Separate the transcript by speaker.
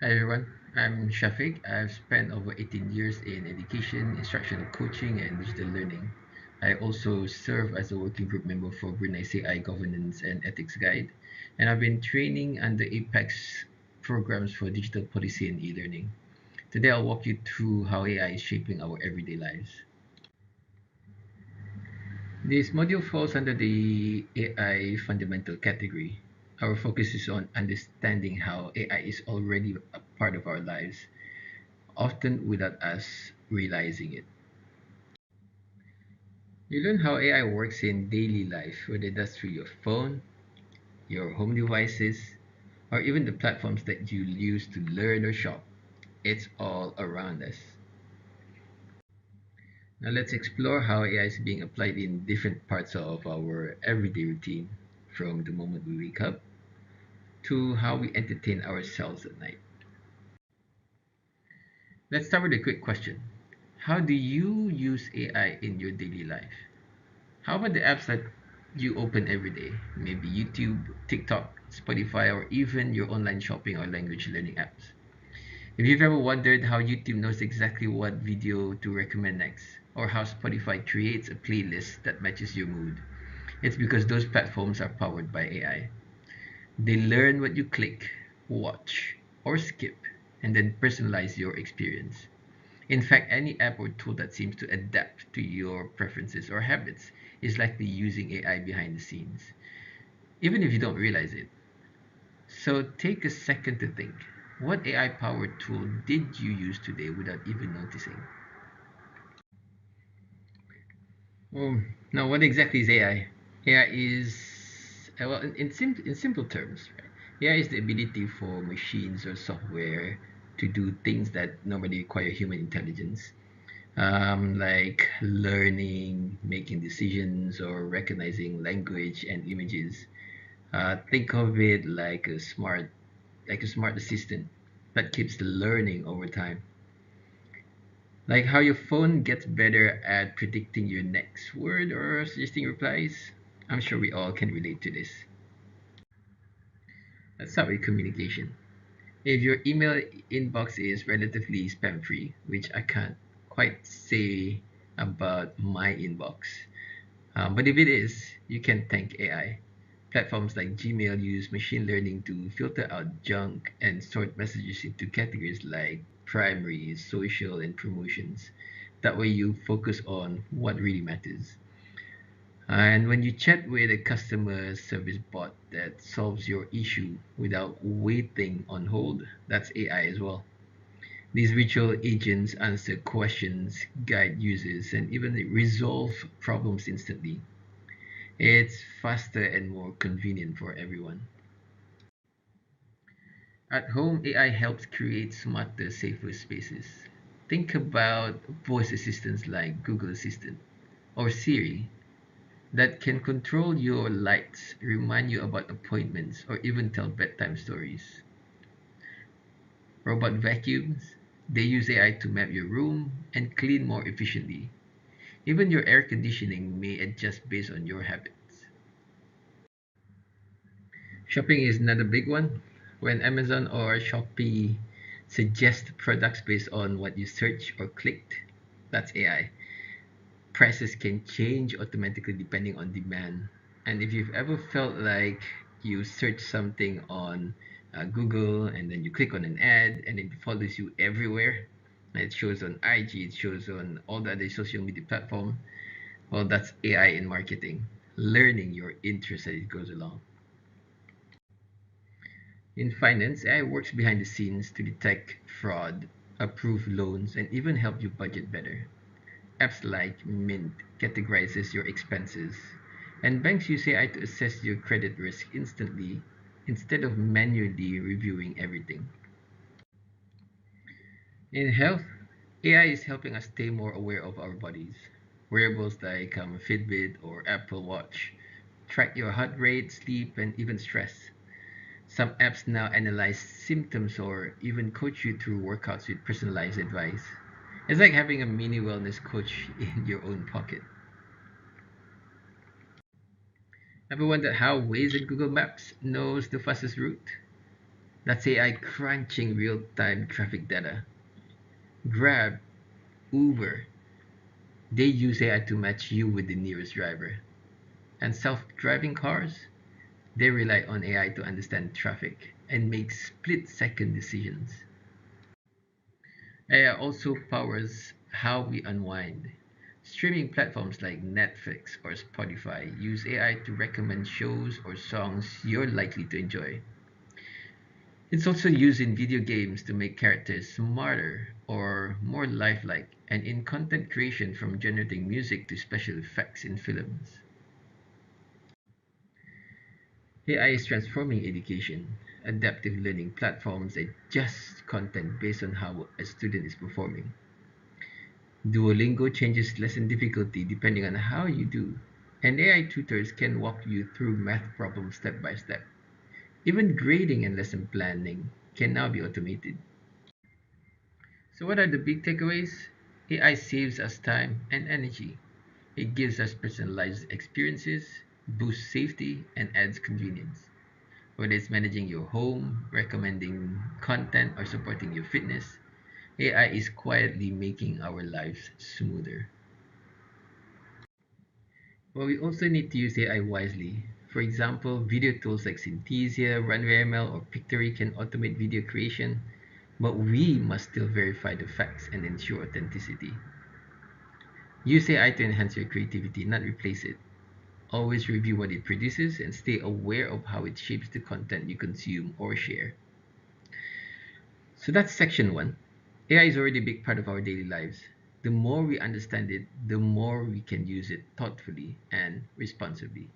Speaker 1: Hi everyone, I'm Shafiq. I've spent over 18 years in education, instructional coaching, and digital learning. I also serve as a working group member for Brunei's AI Governance and Ethics Guide, and I've been training under APEX programs for digital policy and e-learning. Today I'll walk you through how AI is shaping our everyday lives. This module falls under the AI fundamental category. Our focus is on understanding how AI is already a part of our lives, often without us realizing it. You learn how AI works in daily life, whether that's through your phone, your home devices, or even the platforms that you use to learn or shop. It's all around us. Now let's explore how AI is being applied in different parts of our everyday routine, from the moment we wake up to how we entertain ourselves at night. Let's start with a quick question. How do you use AI in your daily life? How about the apps that you open every day? Maybe YouTube, TikTok, Spotify, or even your online shopping or language learning apps. If you've ever wondered how YouTube knows exactly what video to recommend next, or how Spotify creates a playlist that matches your mood, it's because those platforms are powered by AI. They learn what you click, watch, or skip, and then personalize your experience. In fact, any app or tool that seems to adapt to your preferences or habits is likely using AI behind the scenes, even if you don't realize it. So take a second to think. What AI powered tool did you use today without even noticing? Now, what exactly is AI? AI is, well, in simple terms, right? AI is the ability for machines or software to do things that normally require human intelligence, like learning, making decisions, or recognizing language and images. Think of it like a smart assistant that keeps learning over time. Like how your phone gets better at predicting your next word or suggesting replies. I'm sure we all can relate to this. Let's start with communication. If your email inbox is relatively spam free, which I can't quite say about my inbox, but if it is, you can thank AI. Platforms like Gmail use machine learning to filter out junk and sort messages into categories like primary, social, and promotions. That way, you focus on what really matters. And when you chat with a customer service bot that solves your issue without waiting on hold, that's AI as well. These virtual agents answer questions, guide users, and even resolve problems instantly. It's faster and more convenient for everyone. At home, AI helps create smarter, safer spaces. Think about voice assistants like Google Assistant or Siri that can control your lights, remind you about appointments, or even tell bedtime stories. Robot vacuums, they use AI to map your room and clean more efficiently. Even your air conditioning may adjust based on your habits. Shopping is another big one. When Amazon or Shopee suggest products based on what you search or clicked, that's AI. Prices can change automatically depending on demand. And if you've ever felt like you search something on Google and then you click on an ad and it follows you everywhere, it shows on IG, it shows on all the other social media platform, well, that's AI in marketing, learning your interests as it goes along. In finance, AI works behind the scenes to detect fraud, approve loans, and even help you budget better. Apps like Mint categorizes your expenses, and banks use AI to assess your credit risk instantly instead of manually reviewing everything. In health, AI is helping us stay more aware of our bodies. Wearables like Fitbit or Apple Watch track your heart rate, sleep, and even stress. Some apps now analyze symptoms or even coach you through workouts with personalized advice. It's like having a mini wellness coach in your own pocket. Ever wondered how Waze and Google Maps knows the fastest route? That's AI crunching real-time traffic data. Grab, Uber, they use AI to match you with the nearest driver. And self-driving cars, they rely on AI to understand traffic and make split-second decisions. AI also powers how we unwind. Streaming platforms like Netflix or Spotify use AI to recommend shows or songs you're likely to enjoy. It's also used in video games to make characters smarter or more lifelike, and in content creation from generating music to special effects in films. AI is transforming education. Adaptive learning platforms adjust content based on how a student is performing. Duolingo changes lesson difficulty depending on how you do, and AI tutors can walk you through math problems step by step. Even grading and lesson planning can now be automated. So, what are the big takeaways? AI saves us time and energy. It gives us personalized experiences, boosts safety, and adds convenience. Whether it's managing your home, recommending content, or supporting your fitness, AI is quietly making our lives smoother. But we also need to use AI wisely. For example, video tools like Synthesia, RunwayML, or Pictory can automate video creation, but we must still verify the facts and ensure authenticity. Use AI to enhance your creativity, not replace it. Always review what it produces and stay aware of how it shapes the content you consume or share. So that's section one. AI is already a big part of our daily lives. The more we understand it, the more we can use it thoughtfully and responsibly.